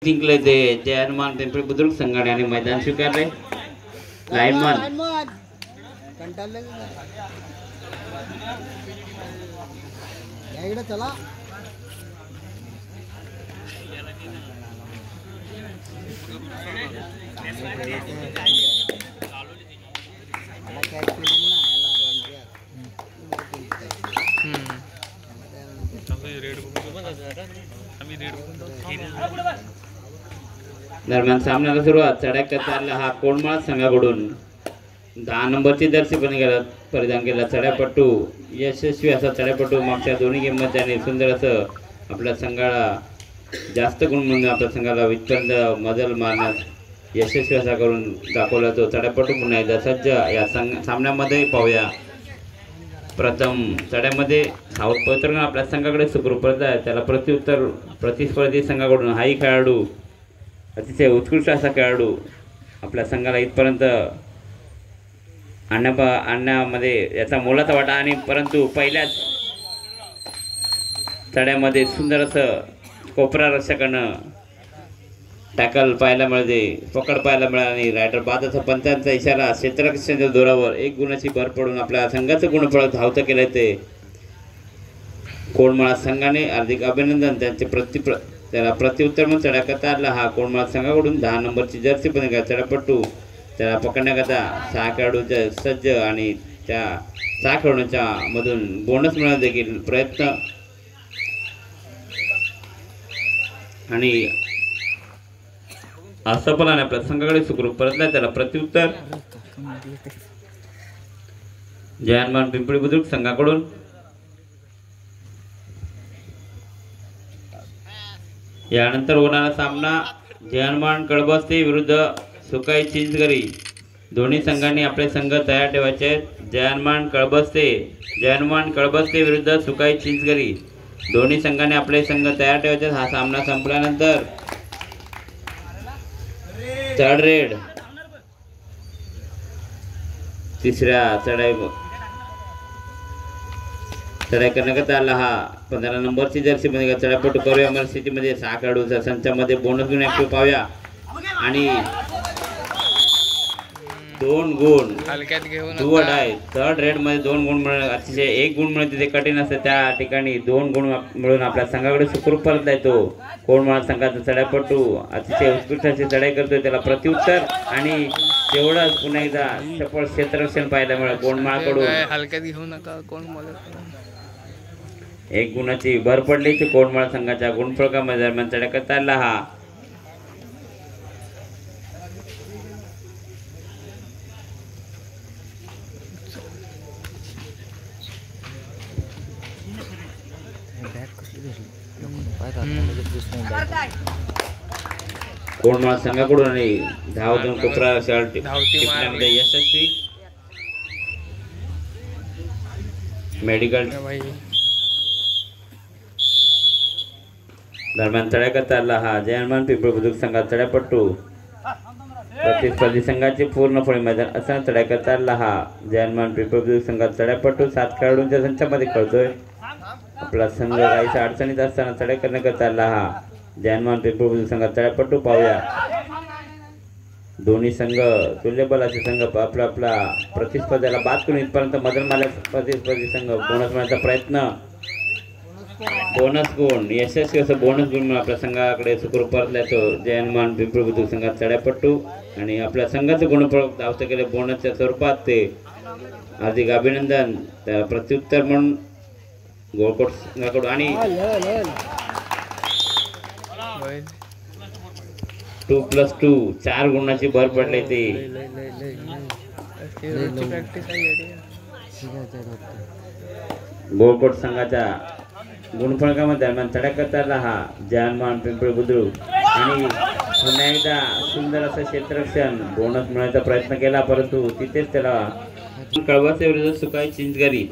जिंकले ते जयनमान पिंपरी बुद्रुक संघाने मैदान स्वीकारले. लाईनमन इकडे चला. दरम्यान सामन्याला सुरुवात. चढ्या कतारला हा कोंडमाळ संघाकडून 10 नंबरची जर्सी परिधान केला चढ्यापट्टू यशस्वी असा चढ्यापट्टू. मागच्या दोन्ही गेममध्ये त्याने सुंदर असं आपल्या संघाला जास्त गुण म्हणून आपल्या संघाला इथपर्यंत मजल मारण्यास यशस्वी असा करून दाखवला तो चढ्यापट्टू. पुन्हा एकदा सज्ज या सामन्यामध्ये पाहूया. प्रथम चढ्यामध्ये साऊथ पवित्रगण आपल्या संघाकडे सुखरूप परत आहे. त्याला प्रतिस्पर्धी संघाकडून हाही खेळाडू अतिशय उत्कृष्ट असा खेळाडू आपल्या संघाला इथपर्यंत आणण्यामध्ये याचा मोलाचा वाटा. आणि परंतु पहिल्याच चढ्यामध्ये सुंदर असं कोपरा रक्षकानं टॅकल पाहायला मिळते, पकड पाहायला मिळाला आणि रायडर बाद असा पंचांचा इशारा. क्षेत्ररक्षणाच्या जोरावर 1 गुणाची भर पडून आपल्या संघाचं गुणफळ धावतं केलं ते कोंडमाळ संघाने. हार्दिक अभिनंदन. त्यांचे त्याला प्रत्युत्तर म्हणून चढ्याकरता आला हा कोंडमाळ संघाकडून 10 नंबरची जर्सी पण चढापट्टू. त्याला पकडण्याकरता 6 खेळाडूच्या सज्ज आणि त्या 6 खेळाडूंच्या मधून बोनस मिळवण्याचा देखील प्रयत्न. आणि असफलाने आपल्या संघाकडे सुखरूप परतला. त्याला प्रत्युत्तर जयनमान पिंपरी बुद्रुक संघाकडून. यानंतर होणारा सामना जयनमान कळबस्ते विरुद्ध सुकाई चिंचगरी. दोन्ही संघांनी आपले संघ तयार ठेवायचे आहेत. जयनमान कळबस्ते विरुद्ध सुकाई चिंचगरी. दोन्ही संघांनी आपले संघ तयार ठेवायचे. हा सामना संपल्यानंतर थर्ड रेड तिसऱ्या चढाई करण्याकरता आला हा 15 नंबरची जर्सी मध्ये चढापट्टू. करूया मला स्थितीमध्ये 6 खेळाडूचा संचामध्ये बोनस घेऊन ऍक्टिव्ह पाहूया. आणि 2 गुण दुवड आहे. थर्ड रेड मध्ये 2 गुण मिळणं अतिशय 1 गुण मिळते ते कठीण असते. त्या ठिकाणी 2 गुण मिळून आपल्या संघाकडे सुखरूप परतला येतो. कोंडमाळ संघाचा चढापट्टू अतिशय उत्कृष्ट अशी चढाई करतोय. त्याला प्रत्युत्तर आणि तेवढंच पुन्हा एकदा चपळ क्षेत्ररक्षण पाहायला मिळेल कोंडमाळकडून. हलक्यात घेऊ नका. कोंडमाळ 1 गुणाची भर पडली कोंडमाळ संघाच्या गुणफलकामध्ये. दरम्यान चढ्या करता आला हा कोंडमाळ संघाकडून आणि धाव देऊन कोपरा टिपण्यामध्ये यशस्वी. मेडिकल दरम्यान चढ्या करता आला हा जयनमान पिंपरी बुद्रुक संघात चढ्यापट्टू. प्रतिस्पर्धी संघाचे पूर्ण फळी मैदान असताना चढ्या करता आला हा जयनमान पिंपरी बुद्रुक संघात चढ्यापट्टू. 7 खेळाडूंच्या संचामध्ये खेळतोय. आपला संघ काहीसा अडचणीत असताना चढ्या करण्याकरता आला हा जयनमान पिंपरी बुद्रुक संघात चढ्यापट्टू. पाहूया दोन्ही संघ तुल्यबलाचे संघ आपला प्रतिस्पर्ध्याला बाद करून इथपर्यंत मदर मारल्या. प्रतिस्पर्धी संघ बोनस मिळण्याचा प्रयत्न. बोनस गुण यशस्वी असं बोनस गुण म्हणून आपल्या संघाकडे सुखरूप परतला तो जयनमान पिंपरी बुद्रुक संघात चढ्यापट्टू. आणि आपल्या संघाचं गुणफळ धावतं केलं बोनसच्या स्वरूपात ते हार्दिक अभिनंदन. त्या प्रत्युत्तर म्हणून गोळकोट संघाकडून. आणि 2+2 4 गुणाची भर पडली ते गोळकोट संघाच्या गुणफलकामध्ये. दरम्यान चढ्या करता आला हा जयनमान पिंपरी बुद्रुक. आणि पुन्हा एकदा सुंदर असं क्षेत्ररक्षण बोनस मिळण्याचा प्रयत्न केला परंतु तिथेच त्याला कळबस्ते विरुद्ध सुकाई चिंचगरी.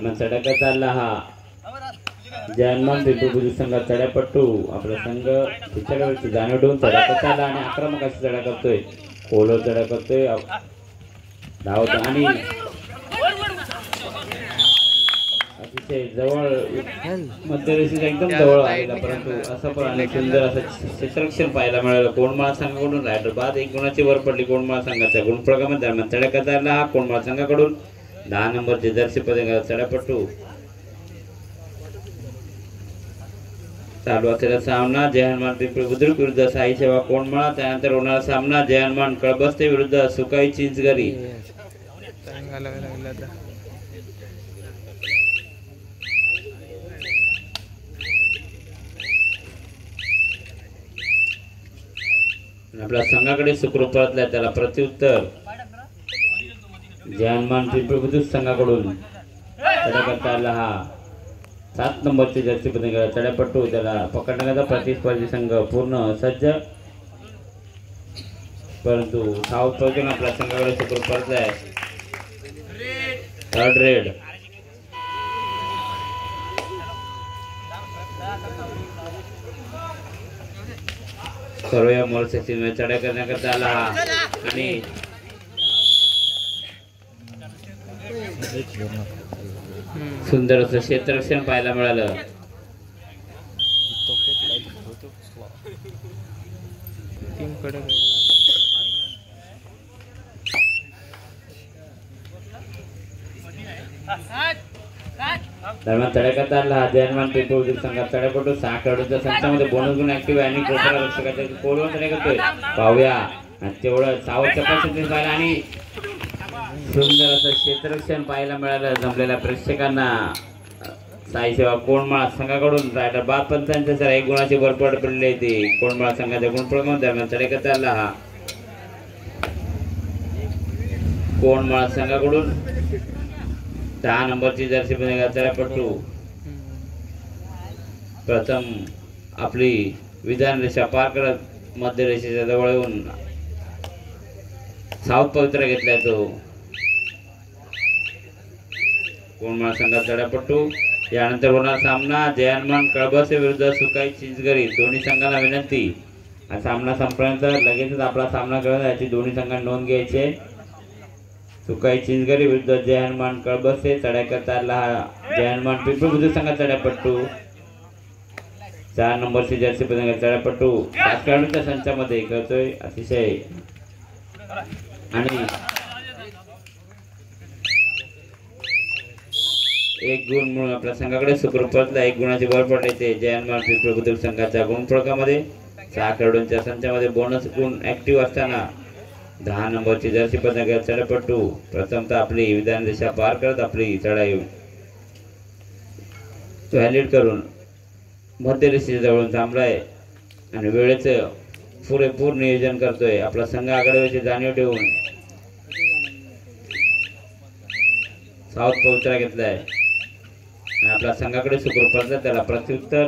दरम्यान चढ्या चालला हा जयमान पिंपरी बुद्रुक संघात चढ्यापट्टू आपला संघ शिक्षकावरची जाणीव ठेवून चढ्या चालला आणि आक्रमक अशी चढ्या करतोय पोलो चढ्या करतोय धावत आणि अतिशय जवळ मध्यरेषेच्या एकदम जवळ आलेला परंतु असं पण आणि सुंदर असं क्षेत्ररक्षण पाहायला मिळालं कोंडमाळ संघाकडून रायडर बाद एक गुणाची वर पडली कोंडमाळ संघाच्या गुणप्रगामध्ये दरम्यान चढ्या चालला हा कोंडमाळ संघाकडून 10 नंबरचे जर्सी पदक चढ्यापट्टू चालू असलेला सामना जय हनुमान पिंपरी बुद्रुक विरुद्ध साई सेवा कोंडमाळा त्यानंतर होणारा सामना जय हनुमान कळबस्ते विरुद्ध सुकाई चिंचगरी आपल्या संघाकडे सुखरूप परतलाय त्याला प्रत्युत्तर जय हनुमान पिंपरी बुद्रुक संघाकडून चढ्या करता आला हा 7 नंबरचे जर्सी पदक चढ्यापट्टू त्याला पकडण्याचा प्रतिस्पर्धी संघ पूर्ण सज्ज परंतु साऊथ पळून आपल्या संघाकडे सुखरूप परतलाय थर्ड रेड सर्व या मोल सेक्शन चढ्या करण्याकरता आला आणि सुंदर असं क्षेत्ररक्षण पाहायला मिळालं दरम्यान चढ्याकरता आला जय हनुमान पिंपरी बुद्रुक संघात चढ्यापट्टू 6 खेळाडूंच्या संचामध्ये बोनस गुण ऍक्टिव्ह आहे आणि कोपरा रक्षकाच्या कोलवर चढ्या करतोय पाहूया आणि तेवढं सावधच्या पद्धतीने पाहिलं आणि सुंदर असं क्षेत्ररक्षण पाहायला मिळालं जमलेल्या प्रेक्षकांना साई सेवा कोंडमाळ संघाकडून रायडर बाद पंचांच्या सर 1 गुणाची भरपड पडली आहे ती कोंडमाळ संघाच्या गुणप्रमाण दरम्यान चढ्याकरता आला हा कोंडमाळ संघाकडून 10 नंबरची जर्सी चढ्यापट्टू प्रथम आपली विधान रेषा पार करत मध्य रेषेच्या जवळ येऊन साऊथ पवित्रा घेतलाय तो कोंडमाळ संघात चढ्यापट्टू यानंतर होणार सामना जय हनुमान कळबसे विरुद्ध सुकाई चिंचगरी दोन्ही संघांना विनंती हा सामना संपल्यानंतर लगेचच आपला सामना करत याची दोन्ही संघांनी नोंद घ्यायची सुकाई चिंचगरी विरुद्ध जय हनुमान कळबसे चढ्या करता आला जय हनुमान पिंपरी बुद्रुक संघात चढ्यापट्टू 4 नंबरची जर्सी पदक चढ्यापट्टू 5 खेळाडूंच्या संचामध्ये करतोय अतिशय आणि 1 गुण म्हणून आपल्या संघाकडे सुखरूप परतला 1 गुणाची भर पडली ते जय हनुमान पिंपरी बुद्रुक संघाच्या गुणफळकामध्ये 6 खेळाडूंच्या संचामध्ये बोनस गुण ऍक्टिव्ह असताना 10 नंबरची जर्सी पदक चढ्यापट्टू प्रथमतः आपली विधान रेषा पार करत आपली चढाई व्हॅलिड करून मध्य रेषेच्या जवळून थांबलाय आणि वेळेचं पुरेपूर नियोजन करतोय आपला संघ आघाडीवरची जाणीव ठेवून साऊथ पवित्रा घेतलाय आणि आपल्या संघाकडे सुखरूप परतला त्याला प्रत्युत्तर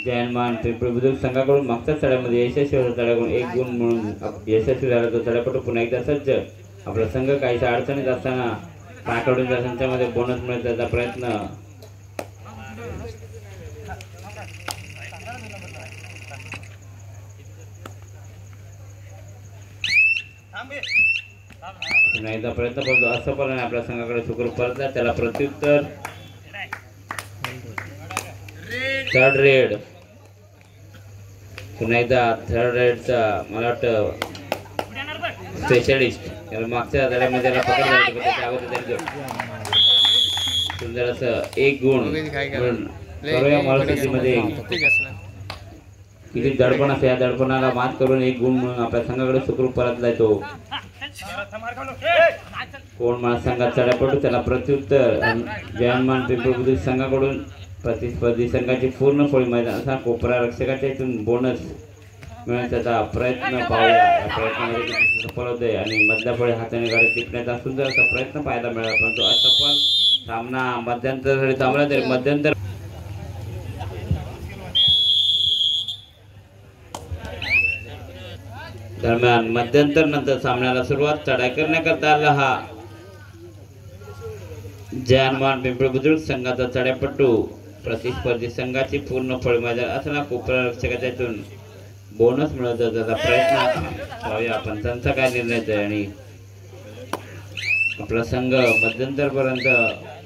जय हनुमान पिंपरी बुद्रुक संघाकडून मागच्या चढ्यामध्ये यशस्वी होता चढ्याकडून 1 गुण म्हणून यशस्वी झाला तो चढ्यापट्टू पुन्हा एकदा सज्ज आपला संघ काहीशा अडचणीत असताना 6 खेळाडूंच्या संचामध्ये बोनस मिळवण्याचा प्रयत्न पुन्हा एकदा प्रयत्न करतो असफल आपल्या संघाकडे सुखरूप परतला त्याला प्रत्युत्तर थर्ड रेड पुन्हा एकदा थर्ड रेडचा मला वाटतं स्पेशलिस्ट याला मागच्या धड्यामध्ये त्याला पकडलं त्याच्या अगोदर सुंदर असं 1 गुण म्हणून करूया मॉलसिटीमध्ये किती दडपण असते या दडपणाला मात करून 1 गुण म्हणून आपल्या संघाकडे सुखरूप परतलाय तो कोंडमाळ संघात चढ्यापट्टू त्याला प्रत्युत्तर जय हनुमान पिंपरी बुद्रुक संघाकडून प्रतिस्पर्धी संघाची पूर्ण फळी मैदान असा कोपरा रक्षकाच्या इथून बोनस मिळवण्याचा प्रयत्न पाहूया या प्रयत्नामध्ये किती सफल होते आणि मधल्या फळी हाताने गाडी टिपण्याचा सुंदर असा प्रयत्न पाहायला मिळाला परंतु असफल सामना मध्यंतर थांबला तरी मध्यंतर दरम्यान मध्यंतर नंतर सामन्याला सुरुवात चढाई करण्याकरता आला हा जय हनुमान पिंपळ बुद्रुक संघाचा चढापट्टू प्रतिस्पर्धी संघाची पूर्ण फळी असताना कोपरा रक्षकाच्या इथून बोनस मिळवत त्याचा प्रयत्न पाहूया आपण त्यांचा काय निर्णय आहे आणि आपला संघ मध्यंतरपर्यंत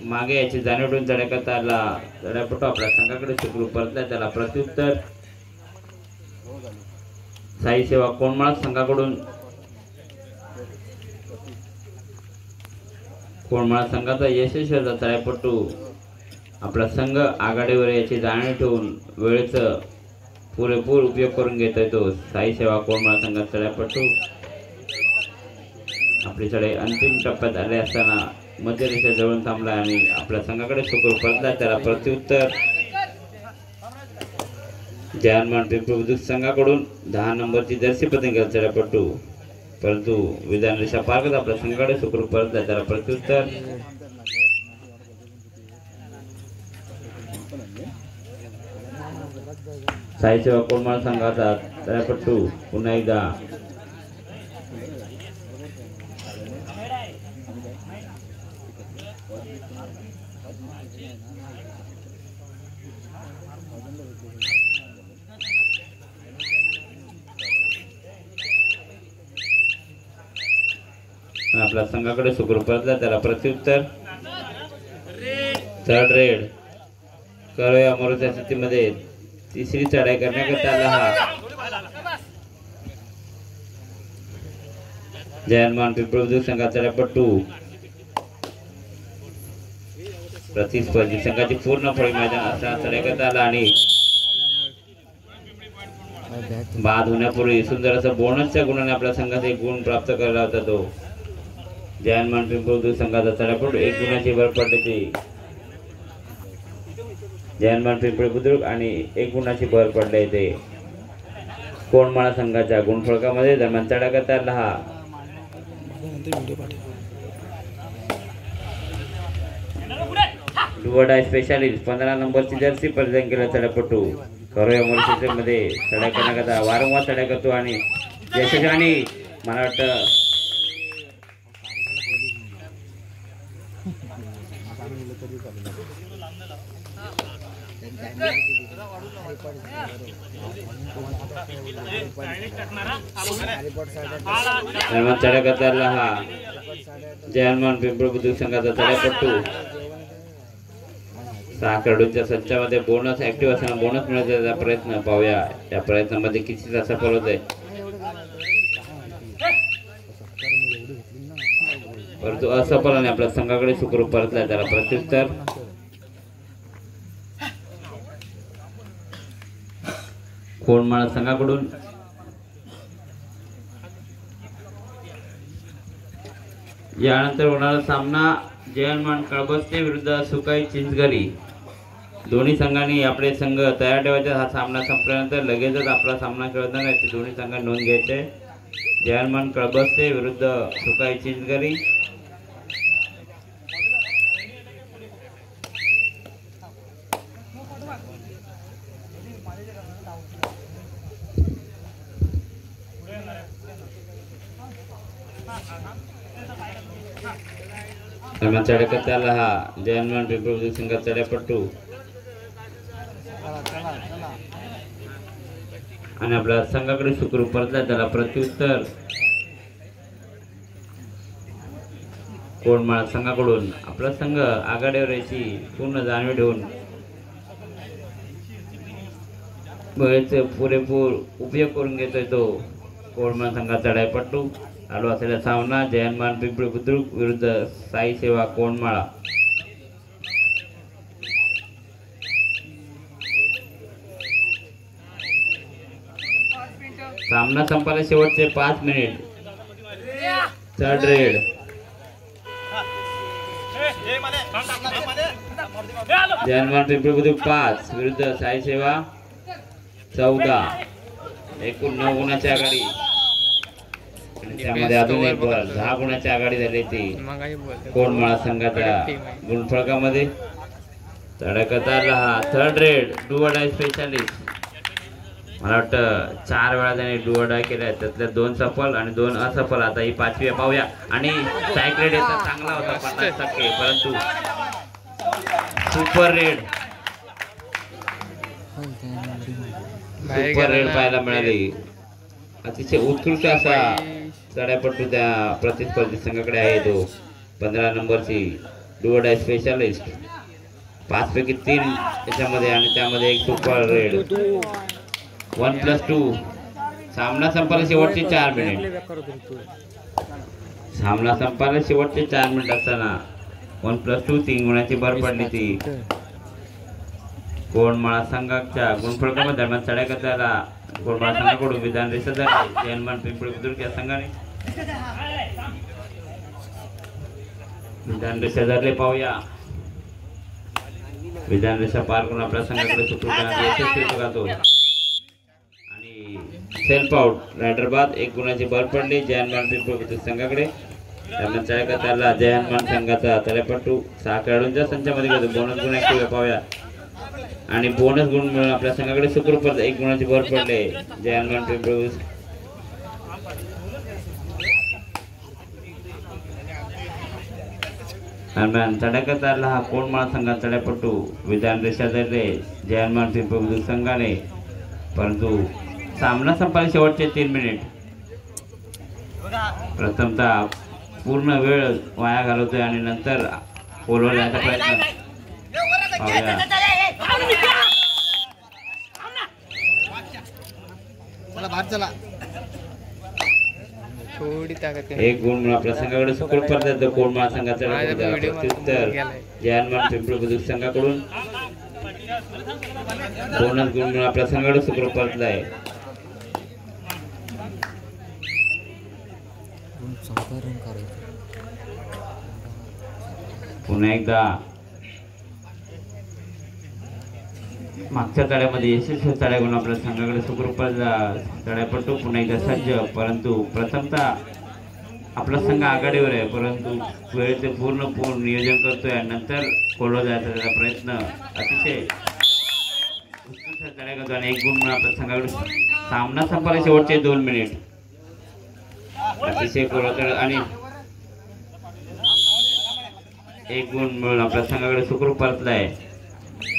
मागे याची जाणीव ठेवून चढ्या करता आला. चढापट्टू आपल्या संघाकडे सुखरूप परतला. त्याला प्रत्युत्तर साई सेवा कोणमाळ संघाकडून कोणमाळ संघाचा यशस्वी चढापट्टू आपला संघ आघाडीवर याची जाणीव ठेवून वेळेचा पुरेपूर उपयोग करून घेत येतो. साई सेवा कोणमाळ संघात चढापट्टू आपली चढाई अंतिम टप्प्यात आले असताना मध्य रेषा जवळून थांबला आणि आपल्या संघाकडे सुखरूप परतला. त्याला प्रत्युत्तर जय हनुमान पिंपळ बुद्रुक संघाकडून 10 नंबरची जर्सी पतंग चढापट्टू परंतु विधान रेषा पार करत आपल्या संघाकडे सुखरूप परतला. त्याला प्रत्युत्तर साई सेवा कोणमाळ संघाचा चढापट्टू पुन्हा एकदा आपल्या संघाकडे सुखरूप परतला. त्याला प्रत्युत्तर थर्ड रेड करोया अमृता स्थितीमध्ये तिसरी चढाई करण्याकरता आला हा जय हनुमान पिंपळ बुद्रुक संघाचा चढापट्टू प्रतिस्पर्धी संघाची पूर्ण फळी मैदान असताना चढाई करता आला आणि बाद होण्यापूर्वी सुंदर असं बोनसच्या गुणाने आपल्या संघात एक गुण प्राप्त करायला होता. तो जय हनुमान पिंपळ बुद्रुक संघाचा चढापट्टू 1 गुणाची भर पडल्याची जय हनुमान पिंपळ बुद्रुक आणि 1 गुणाची भर पडल्या येते कोणमाळा संघाच्या गुणफलकामध्ये. दरम्यान चढा करता आला हा डुवडाय स्पेशालिस्ट 15 नंबरची जर्सी परिधान केला चढापट्टू करोया मध्ये चढाई करण्याकरता वारंवार चढाई करतो आणि यशस्वी मला वाटतं चढा करता आला हा जय हनुमान पिंपळ बुद्रुक संघाचा चढापट्टू 6 खेळाडूंच्या संचामध्ये बोनस ऍक्टिव्ह असताना बोनस मिळवण्याचा प्रयत्न पाहूया. या प्रयत्नामध्ये कितीचा सफल होत आहे परंतु असफल आपल्या संघाकडे सुखरूप परतला. त्याला प्रत्युत्तर कोणमाळा संघाकडून यानंतर होणारा सामना जय हनुमान कळबस्ते विरुद्ध सुकाई चिंचगरी. दोन्ही संघांनी आपले संघ तयार ठेवायचे. हा सामना संपल्यानंतर लगेचच आपला सामना खेळताना याची दोन्ही संघांनी नोंद घ्यायचे. जय हनुमान कळबस्ते विरुद्ध सुकाई चिंचगरी. चढा करता आला हा जय हनुमान पिंपळ बुद्रुक संघाचा चढापट्टू आणि आपल्या संघाकडे सुखरूप परतला. त्याला प्रत्युत्तर कोणमाळा संघाकडून आपला संघ आघाडीवर याची पूर्ण जाणीव ठेवून वेळेचे पुरेपूर उपयोग करून घेतोय तो कोणमाळा संघाचा चढापट्टू. चालू असलेला सामना जय हनुमान पिंपळ बुद्रुक विरुद्ध साई सेवा कोणमाळा. सामना संपायला शेवटचे 5 मिनिट. थर्ड रेड जय हनुमान पिंपळ बुद्रुक 5 विरुद्ध साई सेवा 14. एकूण 9 गुणाची आघाडी. त्यामध्ये अजून एक 10 गुणाची आघाडी झाली ती कोणमाळा संघाच्या गुणफलकामध्ये. चढा करता आला हा थर्ड रेड डुवडाय स्पेशालिस्ट. मला वाटतं 4 वेळा त्याने डुवडाय केल्या. त्यातल्या 2 सफल आणि 2 असफल. आता ही 5वी पाहूया आणि स्ट्राईक रेट याचा चांगला होता 50% परंतु सुपर रेड बाहेर सुपर गेला रेड ना. पाहायला मिळाली. अतिशय उत्कृष्ट असा चढापट्टू त्या प्रतिस्पर्धी संघाकडे आहे. तो 15 नंबरची डू ऑर डाय स्पेशालिस्ट. 5 पैकी 3 याच्यामध्ये आणि त्यामध्ये एक सुपर रेड. 1+2. सामना संपायला शेवटचे 4 मिनिट. सामना संपायला शेवटचे 4 मिनिट असताना 1+2 3 गुणाची भर पडली ती कोणमाळा संघाच्या गुणफलकामध्ये दरम्यान चढाई करताना कोणमाळा संघाकडून विधान रेषेदार जयनमान पिंपळी बुद्रुक या संघाने विधान रेषेदारले पाहूया. विधान रेषा पार करून आपल्या संघाकडे सुटून यशस्वी तो आणि सेल्फ आउट. रायडर बाद 1 गुणाची भर पडली जयनमान पिंपळी बुद्रुक संघाकडे. दरम्यान चढाई करताना जयनमान संघाचा तळेपट्टू 6 खेळाडूंच्या संचामध्ये घेतो. बोनस गुण ऍक्टिव्ह पाहूया आणि बोनस गुण मिळून आपल्या संघाकडे सुखरूप 1 गुणाची भर पडले जयनमान पिंपळी. दरम्यान चढाई करताना हा कोणमाळा संघाचा चढाईपट्टू विधान रेषेदारले जयनमान पिंपळी बुद्रुक संघाने, परंतु सामना संपायला शेवटचे 3 मिनिट. प्रथमतः पूर्ण वेळ वाया घालवतोय आणि नंतर बोलवण्याचा प्रयत्न पाहूया. चला बाहेर चला. थोडी ताकद कमी. 1 गुण म्हणून आपल्या संघाकडे सुखरूप पडतात. कोणमाळा संघाचा प्रत्युत्तर जयनमान पिंपळी बुद्रुक संघाकडून बोनस गुण म्हणून आपल्या संघाकडे सुखरूप पडलाय. पुन्हा एकदा मागच्या तळ्यामध्ये यशस्वी चढाई करून आपल्या संघाकडे सुखरूप चढाईपट्टू पुन्हा एकदा सज्ज. परंतु प्रथमतः आपला संघ आघाडीवर आहे, परंतु वेळेचे पूर्ण नियोजन करतोय आणि नंतर कोलो जायचा त्याचा प्रयत्न अतिशय उत्कृष्ट चढाई करतो आणि 1 गुण म्हणून आपल्या संघाकडे सामना संपायला शेवटचे 2 मिनिट. अतिशय कोलो आणि 1 गुण मिळून आपल्या संघाकडे सुखरूप परतलाय.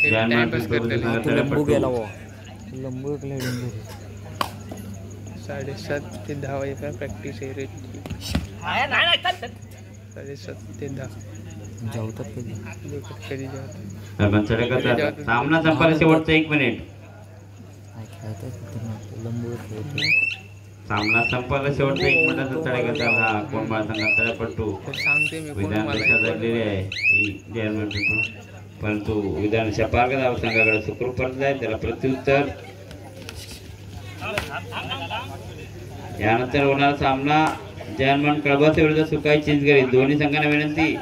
टाइमपास करते. 7:30 ते 10 वाजेपर्यंत प्रॅक्टिस आहे रे. 7:30 ते 10 जेवतात कधी जेवतात. सामना संपायला शेवटचं 1 मिनिट. सामना संपायला शेवटचं 1 मिनिटाचा चढाई करतात हा कोणमाळा संघाचा चढाईपट्टू सांगते मी कोण विधान मला रेषा धरलेली आहे ही जयनमान पिंपळी. परंतु विधान रेषा पार करत संघाकडे सुखरूप परतलाय. त्याला प्रत्युत्तर. यानंतर होणारा सामना जयनमान कळबाचे विरुद्ध सुकाई चिंचगरी. दोन्ही संघांना विनंती